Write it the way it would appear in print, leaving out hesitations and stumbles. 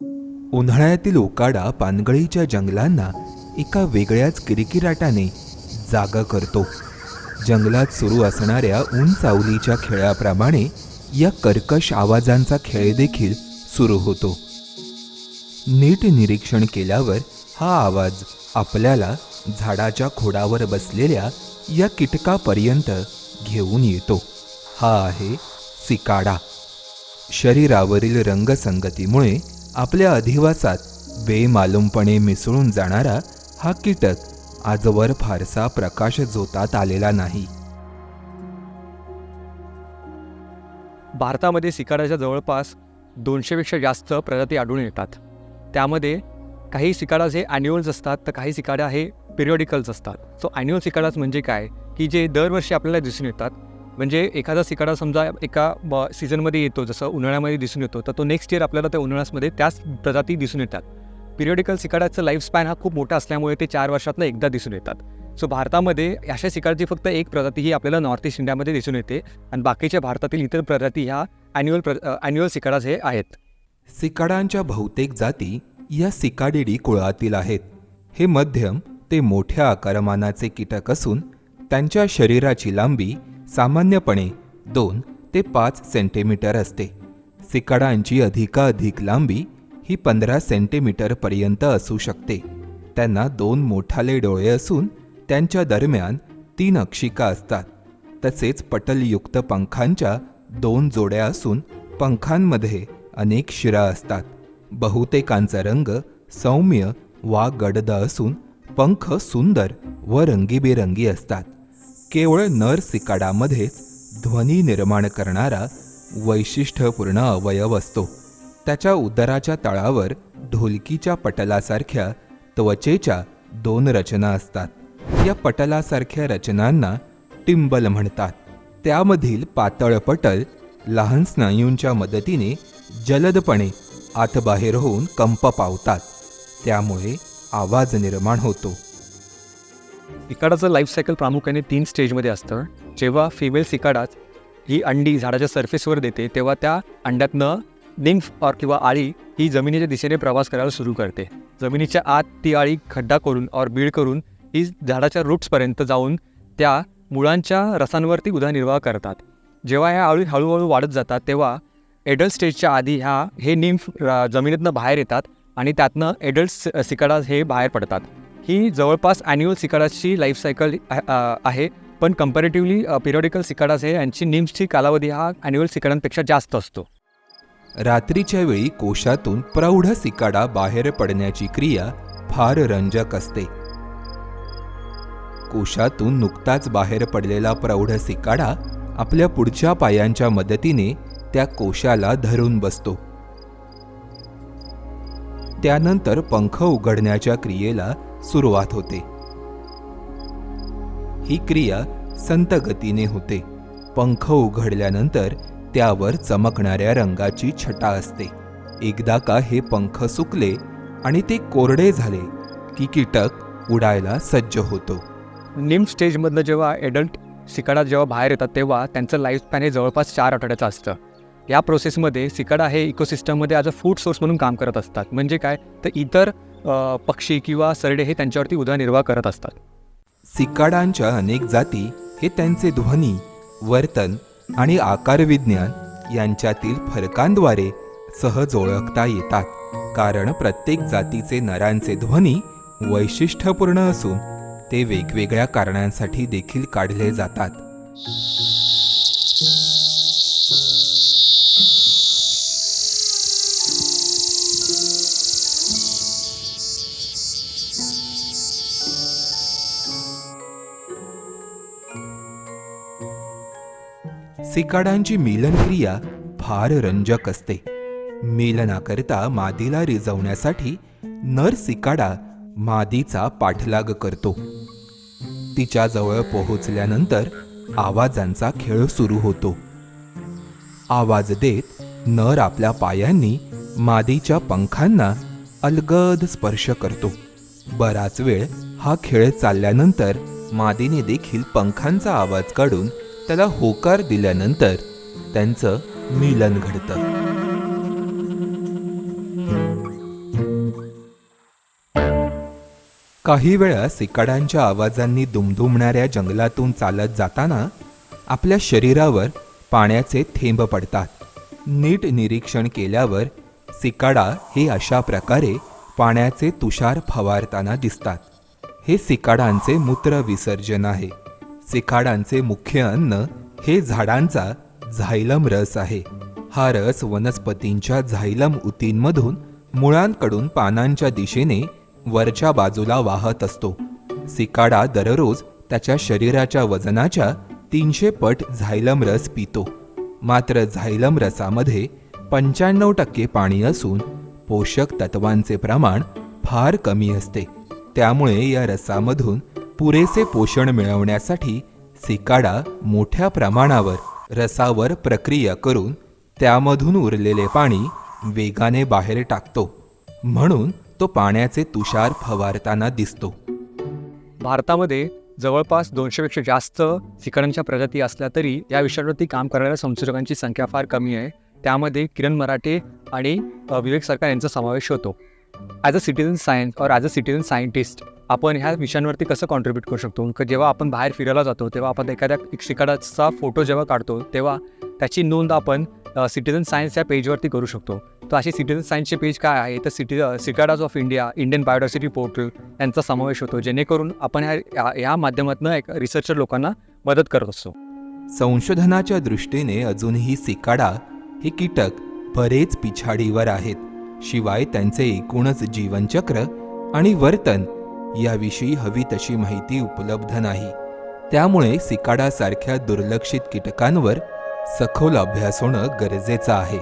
उन्हाळ्यातील उकाडा पानगळीच्या जंगलांना एका वेगळ्याच किरकिराटाने जागा करतो. जंगलात सुरू असणाऱ्या उंच सावलीच्या खेळाप्रमाणे या कर्कश आवाजांचा खेळ देखील सुरू होतो. नीट निरीक्षण केल्यावर हा आवाज आपल्याला झाडाच्या खोडावर बसलेल्या या कीटकापर्यंत घेऊन येतो. हा आहे सिकाडा. शरीरावरील रंगसंगतीमुळे आपल्या अधिवासात बेमालूमपणे मिसळून जाणारा हा कीटक आजवर फारसा प्रकाशझोतात आलेला नाही. भारतामध्ये सिकाडाच्या जवळपास 200पेक्षा जास्त प्रजाती आढळून येतात. त्यामध्ये काही सिकाडाज हे ॲन्युअल्स असतात, तर काही सिकाडा हे पिरियॉडिकल्स असतात. सो ॲन्युअल सिकाडाज म्हणजे काय, की जे दरवर्षी आपल्याला दिसून येतात. म्हणजे एखादा सिकाडा समजा एका सीझनमध्ये येतो, जसं उन्हाळ्यामध्ये दिसून येतो, तर तो नेक्स्ट इयर आपल्याला त्या उन्हाळ्यामध्ये त्याच प्रजाती दिसून येतात. पिरियॉडिकल सिकाडाचं लाईफ स्पॅन हा खूप मोठा असल्यामुळे ते 4 वर्षातनं एकदा दिसून येतात. सो भारतामध्ये अशा सिकाडाची फक्त एक प्रजाती ही आपल्याला नॉर्थ ईस्ट इंडियामध्ये दिसून येते आणि बाकीच्या भारतातील इतर प्रजाती ह्या ॲन्युअल सिकाडाज हे आहेत. सिकाडांच्या बहुतेक जाती या सिकाडिडी कुळातील आहेत. हे मध्यम ते मोठ्या आकारमानाचे कीटक असून त्यांच्या शरीराची लांबी सामान्यपणे 2 ते 5 सेंटीमीटर असते. सिकाडांची अधिकाधिक लांबी ही 15 सेंटीमीटरपर्यंत असू शकते. त्यांना 2 मोठाले डोळे असून त्यांच्या दरम्यान 3 अक्षिका असतात. तसेच पटलयुक्त पंखांच्या 2 जोड्या असून पंखांमध्ये अनेक शिरा असतात. बहुतेकांचा रंग सौम्य वा गडद असून पंख सुंदर व रंगीबेरंगी असतात. केवळ नर सिकाडामध्येच ध्वनी निर्माण करणारा वैशिष्ट्यपूर्ण अवयव असतो. त्याच्या उदराच्या तळावर ढोलकीच्या पटलासारख्या त्वचेच्या 2 रचना असतात. या पटलासारख्या रचनांना टिंबल म्हणतात. त्यामधील पातळ पटल लहान स्नायूंच्या मदतीने जलदपणे आतबाहेर होऊन कंप पावतात. त्यामुळे आवाज निर्माण होतो. सिकाडाचं लाईफ सायकल प्रामुख्याने 3 स्टेजमध्ये असतं. जेव्हा फिमेल सिकाडाज ही अंडी झाडाच्या सरफेसवर देते, तेव्हा त्या अंड्यातनं निम्फ किंवा आळी ही जमिनीच्या दिशेने प्रवास करायला सुरू करते. जमिनीच्या आत ती आळी खड्डा करून बीड करून ही झाडाच्या रूट्सपर्यंत जाऊन त्या मुळांच्या रसांवरती उदरनिर्वाह करतात. जेव्हा ह्या आळी हळूहळू वाढत जातात, तेव्हा एडल्ट स्टेजच्या आधी हे निम्फ जमिनीतनं बाहेर येतात आणि त्यातनं एडल्ट सिकाडाज हे बाहेर पडतात. ही जवळपास ॲन्युअल सिकाडाची लाईफ सायकल आहे. पण कंपॅरेटिव्हली पिरियॉडिकल सिकाडाज हे यांची निम्फची कालावधी हा ॲन्युअल सिकाडांपेक्षा जास्त असतो. रात्रीच्या वेळी कोशातून प्रौढ सिकाडा बाहेर पडण्याची क्रिया फार रंजक असते. कोशातून नुकताच बाहेर पडलेला प्रौढ सिकाडा आपल्या पुढच्या पायांच्या मदतीने त्या कोशाला धरून बसतो. त्यानंतर पंख उघडण्याच्या क्रियेला सुरुवात होते. ही क्रिया संत गतीने होते. पंख उघडल्यानंतर त्यावर चमकणाऱ्या रंगाची छटा असते. एकदा का हे पंख सुकले आणि ते कोरडे झाले की कीटक उडायला सज्ज होतो. निम्फ स्टेजमधनं जेव्हा एडल्ट सिकाडा जेव्हा बाहेर येतात, तेव्हा त्यांचं लाईफ स्पॅन हे जवळपास 4 आठवड्याचं असतं. या प्रोसेसमध्ये सिकाडा हे इकोसिस्टममध्ये ॲज अ फूड सोर्स म्हणून काम करत असतात. म्हणजे काय, तर इतर पक्षी किंवा सरडे हे त्यांच्यावरती उदरनिर्वाह करत असतात. सिकाडांच्या अनेक जाती हे त्यांचे ध्वनी, वर्तन आणि आकारविज्ञान यांच्यातील फरकांद्वारे सहज ओळखता येतात. कारण प्रत्येक जातीचे नरांचे ध्वनी वैशिष्ट्यपूर्ण असून ते वेगवेगळ्या कारणांसाठी देखील काढले जातात. सिकाडांची मिलनक्रिया फार रंजक असते. मिलनाकरता मादीला रिझवण्यासाठी नर सिकाडा मादीचा पाठलाग करतो. तिच्याजवळ पोहोचल्यानंतर आवाजांचा खेळ सुरू होतो. आवाज देत नर आपल्या पायांनी मादीच्या पंखांना अलगद स्पर्श करतो. बराच वेळ हा खेळ चालल्यानंतर मादीने देखील पंखांचा आवाज काढून त्याला होकार दिल्यानंतर त्यांचं मिलन घडतं. काही वेळा सिकाडांच्या आवाजांनी दुमदुमणाऱ्या जंगलातून चालत जाताना आपल्या शरीरावर पाण्याचे थेंब पडतात. नीट निरीक्षण केल्यावर सिकाडा हे अशा प्रकारे पाण्याचे तुषार फवारताना दिसतात. हे सिकाडांचे मूत्र विसर्जन आहे. सिकाडांचे मुख्य अन्न हे झाडांचा झायलम रस आहे. हा रस वनस्पतींच्या झायलम ऊतींमधून मुळांकडून पानांच्या दिशेने वरच्या बाजूला वाहत असतो. सिकाडा दररोज त्याच्या शरीराच्या वजनाच्या 300 पट झायलम रस पितो. मात्र झायलम रसामध्ये 95% पाणी असून पोषक तत्वांचे प्रमाण फार कमी असते. त्यामुळे या रसामधून पुरेसे पोषण मिळवण्यासाठी सिकाडा मोठ्या प्रमाणावर रसावर प्रक्रिया करून त्यामधून उरलेले पाणी वेगाने बाहेर टाकतो. म्हणून तो पाण्याचे तुषार फवारताना दिसतो. भारतामध्ये जवळपास 200पेक्षा जास्त सिकाडांच्या प्रजाती असल्या तरी या विषयावरती काम करणाऱ्या संशोधकांची संख्या फार कमी आहे. त्यामध्ये किरण मराठे आणि विवेक सरकार यांचा समावेश होतो. ॲज अ सिटिझन सायन्स और ॲज अ सिटिझन सायंटिस्ट आपण ह्या विषयांवरती कसं कॉन्ट्रीब्यूट करू शकतो? जेव्हा आपण बाहेर फिरायला जातो तेव्हा आपण एखाद्या सिकाडाचा फोटो जेव्हा काढतो तेव्हा त्याची नोंद आपण सिटिझन सायन्स या पेजवरती करू शकतो. तर अशी सिटिझन सायन्सचे पेज काय आहे तर cicadas of India, Indian biodiversity portal यांचा समावेश होतो, जेणेकरून आपण ह्या माध्यमातून एक रिसर्चर लोकांना मदत करत असतो. संशोधनाच्या दृष्टीने अजूनही सिकाडा हे कीटक बरेच पिछाडीवर आहेत. शिवाय त्यांचे एकूणच जीवनचक्र आणि वर्तन याविषयी हवी तशी माहिती उपलब्ध नाही. त्यामुळे सिकाडासारख्या दुर्लक्षित कीटकांवर सखोल अभ्यास होणं गरजेचं आहे.